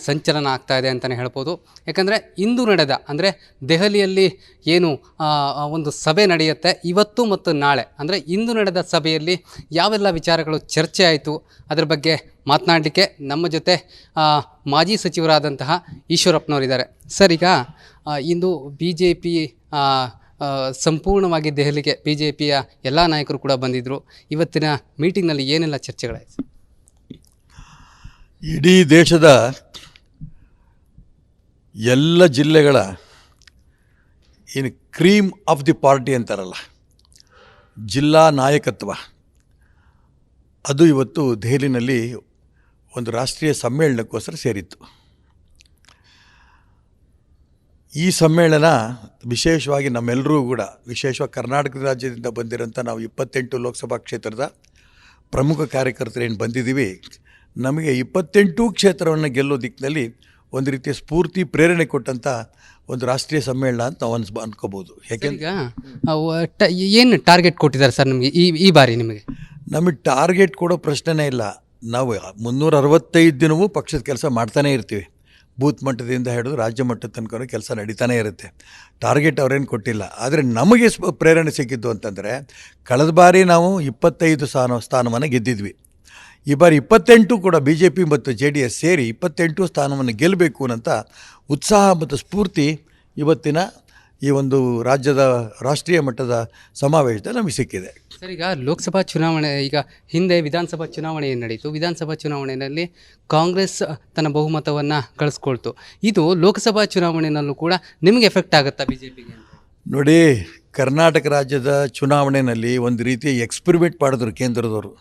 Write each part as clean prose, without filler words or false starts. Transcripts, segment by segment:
ಸಂಚಲನ ಆಗ್ತಾ ಇದೆ ಅಂತಲೇ ಹೇಳ್ಬೋದು. ಯಾಕಂದರೆ ಇಂದು ನಡೆದ ಅಂದರೆ ದೆಹಲಿಯಲ್ಲಿ ಏನು ಒಂದು ಸಭೆ ನಡೆಯುತ್ತೆ ಇವತ್ತು ಮತ್ತು ನಾಳೆ, ಅಂದರೆ ಇಂದು ನಡೆದ ಸಭೆಯಲ್ಲಿ ಯಾವೆಲ್ಲ ವಿಚಾರಗಳು ಚರ್ಚೆ ಆಯಿತು ಅದರ ಬಗ್ಗೆ ಮಾತನಾಡಲಿಕ್ಕೆ ನಮ್ಮ ಜೊತೆ ಮಾಜಿ ಸಚಿವರಾದಂತಹ ಈಶ್ವರಪ್ಪನವರಿದ್ದಾರೆ. ಸರ್, ಈಗ ಇಂದು BJP ಸಂಪೂರ್ಣವಾಗಿ ದೆಹಲಿಗೆ BJPಯ ಎಲ್ಲ ನಾಯಕರು ಕೂಡ ಬಂದಿದ್ದರು. ಇವತ್ತಿನ ಮೀಟಿಂಗ್ನಲ್ಲಿ ಏನೆಲ್ಲ ಚರ್ಚೆಗಳಾಯಿತು? ಇಡೀ ದೇಶದ ಎಲ್ಲ ಜಿಲ್ಲೆಗಳ ಏನು ಕ್ರೀಮ್ ಆಫ್ ದಿ ಪಾರ್ಟಿ ಅಂತಾರಲ್ಲ, ಜಿಲ್ಲಾ ನಾಯಕತ್ವ, ಅದು ಇವತ್ತು ದೆಹಲಿನಲ್ಲಿ ಒಂದು ರಾಷ್ಟ್ರೀಯ ಸಮ್ಮೇಳನಕ್ಕೋಸ್ಕರ ಸೇರಿತ್ತು. ಈ ಸಮ್ಮೇಳನ ವಿಶೇಷವಾಗಿ ನಮ್ಮೆಲ್ಲರೂ ಕೂಡ, ವಿಶೇಷವಾಗಿ ಕರ್ನಾಟಕ ರಾಜ್ಯದಿಂದ ಬಂದಿರೋಂಥ ನಾವು 28 ಲೋಕಸಭಾ ಕ್ಷೇತ್ರದ ಪ್ರಮುಖ ಕಾರ್ಯಕರ್ತರು ಏನು ಬಂದಿದ್ದೀವಿ, ನಮಗೆ 28 ಕ್ಷೇತ್ರವನ್ನು ಗೆಲ್ಲೋ ದಿಕ್ಕಿನಲ್ಲಿ ಒಂದು ರೀತಿಯ ಸ್ಫೂರ್ತಿ ಪ್ರೇರಣೆ ಕೊಟ್ಟಂಥ ಒಂದು ರಾಷ್ಟ್ರೀಯ ಸಮ್ಮೇಳನ ಅಂತ ನಾವು ಅನ್ಕೋಬೋದು. ಯಾಕೆಂದ್ರೆ ಏನು ಟಾರ್ಗೆಟ್ ಕೊಟ್ಟಿದ್ದಾರೆ ಸರ್ ನಿಮಗೆ ಈ ಬಾರಿ? ನಮಗೆ ಟಾರ್ಗೆಟ್ ಕೊಡೋ ಪ್ರಶ್ನೆನೇ ಇಲ್ಲ. ನಾವು 365 ದಿನವೂ ಪಕ್ಷದ ಕೆಲಸ ಮಾಡ್ತಾನೇ ಇರ್ತೀವಿ. ಬೂತ್ ಮಟ್ಟದಿಂದ ಹಿಡಿದು ರಾಜ್ಯ ಮಟ್ಟದ ತನಕ ಕೆಲಸ ನಡೀತಾನೇ ಇರುತ್ತೆ. ಟಾರ್ಗೆಟ್ ಅವರೇನು ಕೊಟ್ಟಿಲ್ಲ. ಆದರೆ ನಮಗೆ ಪ್ರೇರಣೆ ಸಿಕ್ಕಿದ್ದು ಅಂತಂದರೆ, ಕಳೆದ ಬಾರಿ ನಾವು 25 ಸ್ಥಾನವನ್ನು ಗೆದ್ದಿದ್ವಿ. ಈ ಬಾರಿ 28 ಕೂಡ BJP ಮತ್ತು JDS ಸೇರಿ 28 ಸ್ಥಾನವನ್ನು ಗೆಲ್ಲಬೇಕು ಅಂತ ಉತ್ಸಾಹ ಮತ್ತು ಸ್ಫೂರ್ತಿ ಇವತ್ತಿನ ಈ ಒಂದು ರಾಜ್ಯದ ರಾಷ್ಟ್ರೀಯ ಮಟ್ಟದ ಸಮಾವೇಶದಲ್ಲಿ ನಮಗೆ ಸಿಕ್ಕಿದೆ. ಸರ್, ಈಗ ಲೋಕಸಭಾ ಚುನಾವಣೆ, ಈಗ ಹಿಂದೆ ವಿಧಾನಸಭಾ ಚುನಾವಣೆ ಏನು ನಡೀತು, ವಿಧಾನಸಭಾ ಚುನಾವಣೆಯಲ್ಲಿ ಕಾಂಗ್ರೆಸ್ ತನ್ನ ಬಹುಮತವನ್ನು ಗಳಿಸ್ಕೊಳ್ತು. ಇದು ಲೋಕಸಭಾ ಚುನಾವಣೆಯಲ್ಲೂ ಕೂಡ ನಿಮಗೆ ಎಫೆಕ್ಟ್ ಆಗುತ್ತಾ BJPಗೆ? ನೋಡಿ, ಕರ್ನಾಟಕ ರಾಜ್ಯದ ಚುನಾವಣೆಯಲ್ಲಿ ಒಂದು ರೀತಿ ಎಕ್ಸ್ಪೆರಿಮೆಂಟ್ ಮಾಡಿದ್ರು ಕೇಂದ್ರದವರು.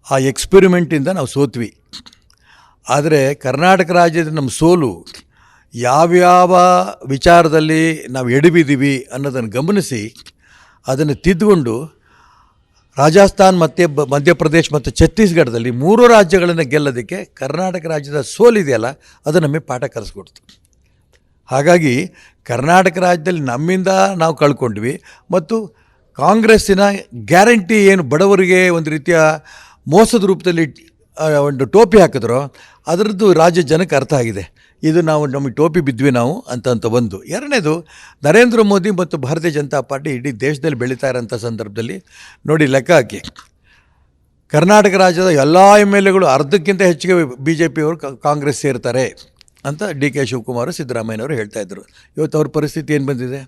ಆ ಎಕ್ಸ್ಪೆರಿಮೆಂಟಿಂದ ನಾವು ಸೋತ್ವಿ. ಆದರೆ ಕರ್ನಾಟಕ ರಾಜ್ಯದ ನಮ್ಮ ಸೋಲು ಯಾವ್ಯಾವ ವಿಚಾರದಲ್ಲಿ ನಾವು ಎಡವಿದ್ದೀವಿ ಅನ್ನೋದನ್ನು ಗಮನಿಸಿ ಅದನ್ನು ತಿದ್ದುಕೊಂಡು ರಾಜಸ್ಥಾನ್ ಮತ್ತು ಮಧ್ಯಪ್ರದೇಶ ಮತ್ತು ಛತ್ತೀಸ್ಗಢದಲ್ಲಿ 3 ರಾಜ್ಯಗಳನ್ನು ಗೆಲ್ಲೋದಕ್ಕೆ ಕರ್ನಾಟಕ ರಾಜ್ಯದ ಸೋಲಿದೆಯಲ್ಲ, ಅದು ನಮಗೆ ಪಾಠ ಕಲಿಸ್ಕೊಡ್ತು. ಹಾಗಾಗಿ ಕರ್ನಾಟಕ ರಾಜ್ಯದಲ್ಲಿ ನಮ್ಮಿಂದ ನಾವು ಕಳ್ಕೊಂಡ್ವಿ. ಮತ್ತು ಕಾಂಗ್ರೆಸ್ಸಿನ ಗ್ಯಾರಂಟಿ ಏನು ಬಡವರಿಗೆ ಒಂದು ರೀತಿಯ ಮೋಸದ ರೂಪದಲ್ಲಿ ಒಂದು ಟೋಪಿ ಹಾಕಿದ್ರೋ ಅದರದ್ದು ರಾಜ್ಯ ಜನಕ್ಕೆ ಅರ್ಥ ಆಗಿದೆ. ಇದು ನಮಗೆ ಟೋಪಿ ಬಿದ್ವಿ ನಾವು ಅಂತ ಒಂದು. ಎರಡನೇದು, ನರೇಂದ್ರ ಮೋದಿ ಮತ್ತು ಭಾರತೀಯ ಜನತಾ ಪಾರ್ಟಿ ಇಡೀ ದೇಶದಲ್ಲಿ ಬೆಳೀತಾ ಇರೋಂಥ ಸಂದರ್ಭದಲ್ಲಿ ನೋಡಿ, ಲೆಕ್ಕ ಹಾಕಿ, ಕರ್ನಾಟಕ ರಾಜ್ಯದ ಎಲ್ಲ MLAಗಳು ಅರ್ಧಕ್ಕಿಂತ ಹೆಚ್ಚಿಗೆ BJPಯವರು ಕಾಂಗ್ರೆಸ್ ಸೇರ್ತಾರೆ ಅಂತ DK ಶಿವಕುಮಾರ್, ಸಿದ್ದರಾಮಯ್ಯನವರು ಹೇಳ್ತಾಯಿದ್ರು. ಇವತ್ತು ಅವ್ರ ಪರಿಸ್ಥಿತಿ ಏನು ಬಂದಿದೆ?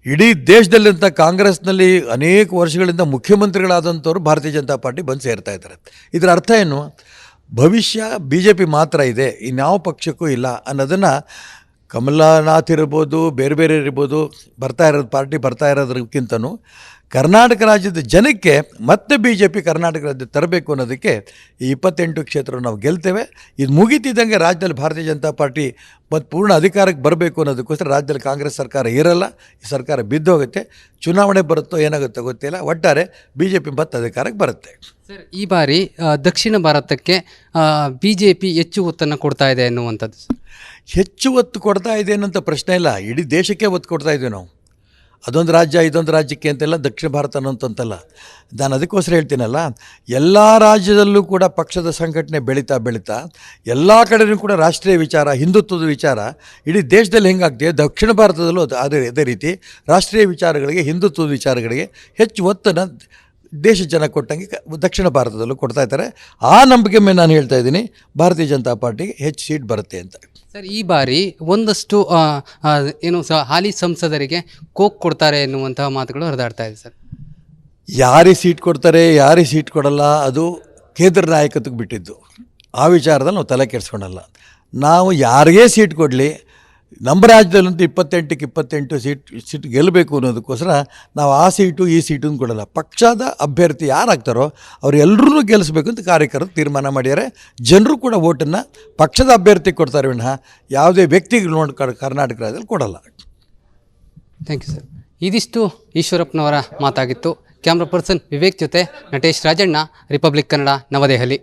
ಇಡೀ ದೇಶದಲ್ಲಂಥ ಕಾಂಗ್ರೆಸ್ನಲ್ಲಿ ಅನೇಕ ವರ್ಷಗಳಿಂದ ಮುಖ್ಯಮಂತ್ರಿಗಳಾದಂಥವ್ರು ಭಾರತೀಯ ಜನತಾ ಪಾರ್ಟಿ ಬಂದು ಸೇರ್ತಾ ಇದ್ದಾರೆ. ಇದರ ಅರ್ಥ ಏನು? ಭವಿಷ್ಯ BJP ಮಾತ್ರ ಇದೆ, ಇನ್ಯಾವ ಪಕ್ಷಕ್ಕೂ ಇಲ್ಲ ಅನ್ನೋದನ್ನು ಕಮಲನಾಥ್ ಇರ್ಬೋದು, ಬೇರೆ ಬೇರೆ ಇರ್ಬೋದು, ಪಾರ್ಟಿ ಬರ್ತಾ ಇರೋದಕ್ಕಿಂತನೂ ಕರ್ನಾಟಕ ರಾಜ್ಯದ ಜನಕ್ಕೆ ಮತ್ತೆ BJP ಕರ್ನಾಟಕ ರಾಜ್ಯ ತರಬೇಕು ಅನ್ನೋದಕ್ಕೆ ಈ 28 ಕ್ಷೇತ್ರ ನಾವು ಗೆಲ್ತೇವೆ. ಇದು ಮುಗಿತಿದ್ದಂಗೆ ರಾಜ್ಯದಲ್ಲಿ ಭಾರತೀಯ ಜನತಾ ಪಾರ್ಟಿ ಮತ್ತು ಪೂರ್ಣ ಅಧಿಕಾರಕ್ಕೆ ಬರಬೇಕು ಅನ್ನೋದಕ್ಕೋಸ್ಕರ ರಾಜ್ಯದಲ್ಲಿ ಕಾಂಗ್ರೆಸ್ ಸರ್ಕಾರ ಇರಲ್ಲ, ಈ ಸರ್ಕಾರ ಬಿದ್ದೋಗುತ್ತೆ. ಚುನಾವಣೆ ಬರುತ್ತೋ ಏನಾಗುತ್ತೋ ಗೊತ್ತಿಲ್ಲ, ಒಟ್ಟಾರೆ BJP ಮತ್ತೆ ಅಧಿಕಾರಕ್ಕೆ ಬರುತ್ತೆ. ಸರ್, ಈ ಬಾರಿ ದಕ್ಷಿಣ ಭಾರತಕ್ಕೆ BJP ಹೆಚ್ಚು ಒತ್ತನ್ನು ಕೊಡ್ತಾ ಇದೆ ಅನ್ನುವಂಥದ್ದು. ಹೆಚ್ಚು ಒತ್ತು ಕೊಡ್ತಾ ಇದೆ ಅನ್ನೋಂಥ ಪ್ರಶ್ನೆ ಇಲ್ಲ, ಇಡೀ ದೇಶಕ್ಕೆ ಒತ್ತು ಕೊಡ್ತಾ ಇದ್ದೀವಿ ನಾವು. ಅದೊಂದು ರಾಜ್ಯ ಇದೊಂದು ರಾಜ್ಯಕ್ಕೆ ಅಂತೆಲ್ಲ ದಕ್ಷಿಣ ಭಾರತ ಅನ್ನೋಂತಲ್ಲ. ನಾನು ಅದಕ್ಕೋಸ್ಕರ ಹೇಳ್ತೀನಲ್ಲ, ಎಲ್ಲ ರಾಜ್ಯದಲ್ಲೂ ಕೂಡ ಪಕ್ಷದ ಸಂಘಟನೆ ಬೆಳೀತಾ ಎಲ್ಲ ಕಡೆಯೂ ಕೂಡ ರಾಷ್ಟ್ರೀಯ ವಿಚಾರ, ಹಿಂದುತ್ವದ ವಿಚಾರ ಇಡೀ ದೇಶದಲ್ಲಿ ಹೆಂಗಾಗ್ತದೆ, ದಕ್ಷಿಣ ಭಾರತದಲ್ಲೂ ಅದೇ ರೀತಿ ರಾಷ್ಟ್ರೀಯ ವಿಚಾರಗಳಿಗೆ, ಹಿಂದುತ್ವದ ವಿಚಾರಗಳಿಗೆ ಹೆಚ್ಚು ಒತ್ತನ್ನು ದೇಶ ಜನ ಕೊಟ್ಟಂಗೆ ದಕ್ಷಿಣ ಭಾರತದಲ್ಲೂ ಕೊಡ್ತಾ ಇದ್ದಾರೆ. ಆ ನಂಬಿಕೆ ಮೇಲೆ ನಾನು ಹೇಳ್ತಾ ಇದ್ದೀನಿ, ಭಾರತೀಯ ಜನತಾ ಪಾರ್ಟಿಗೆ ಹೆಚ್ಚು ಸೀಟ್ ಬರುತ್ತೆ ಅಂತ. ಸರ್, ಈ ಬಾರಿ ಒಂದಷ್ಟು ಹಾಲಿ ಸಂಸದರಿಗೆ ಕೋಕ್ ಕೊಡ್ತಾರೆ ಎನ್ನುವಂತಹ ಮಾತುಗಳು ಹರಿದಾಡ್ತಾ ಇದೆ. ಸರ್, ಯಾರಿಗೆ ಸೀಟ್ ಕೊಡ್ತಾರೆ, ಯಾರಿಗೆ ಸೀಟ್ ಕೊಡಲ್ಲ, ಅದು ಕೇಂದ್ರ ನಾಯಕತ್ವಕ್ಕೆ ಬಿಟ್ಟಿದ್ದು. ಆ ವಿಚಾರದಲ್ಲಿ ನಾವು ತಲೆ ಕೆಡಿಸ್ಕೊಳಲ್ಲ. ನಾವು ಯಾರಿಗೇ ಸೀಟ್ ಕೊಡಲಿ, ನಮ್ಮ ರಾಜ್ಯದಲ್ಲಂತೂ 28ಕ್ಕೆ 28 ಸೀಟ್ ಗೆಲ್ಲಬೇಕು ಅನ್ನೋದಕ್ಕೋಸ್ಕರ ನಾವು ಆ ಸೀಟು ಈ ಸೀಟನ್ನು ಕೊಡಲ್ಲ. ಪಕ್ಷದ ಅಭ್ಯರ್ಥಿ ಯಾರಾಗ್ತಾರೋ ಅವರೆಲ್ಲರೂ ಗೆಲ್ಲಿಸ್ಬೇಕು ಅಂತ ಕಾರ್ಯಕರ್ತರು ತೀರ್ಮಾನ ಮಾಡಿದ್ದಾರೆ. ಜನರು ಕೂಡ ಓಟನ್ನು ಪಕ್ಷದ ಅಭ್ಯರ್ಥಿಗೆ ಕೊಡ್ತಾರೆ ವಿನಃ ಯಾವುದೇ ವ್ಯಕ್ತಿಗೆ ನೋಡಿ ಕರ್ನಾಟಕ ರಾಜ್ಯದಲ್ಲಿ ಕೊಡಲ್ಲ. Thank you sir. ಇದಿಷ್ಟು ಈಶ್ವರಪ್ಪನವರ ಮಾತಾಗಿತ್ತು. ಕ್ಯಾಮ್ರಾ ಪರ್ಸನ್ ವಿವೇಕ್ ಜೊತೆ ನಟೇಶ್ ರಾಜಣ್ಣ, ರಿಪಬ್ಲಿಕ್ ಕನ್ನಡ, ನವದೆಹಲಿ.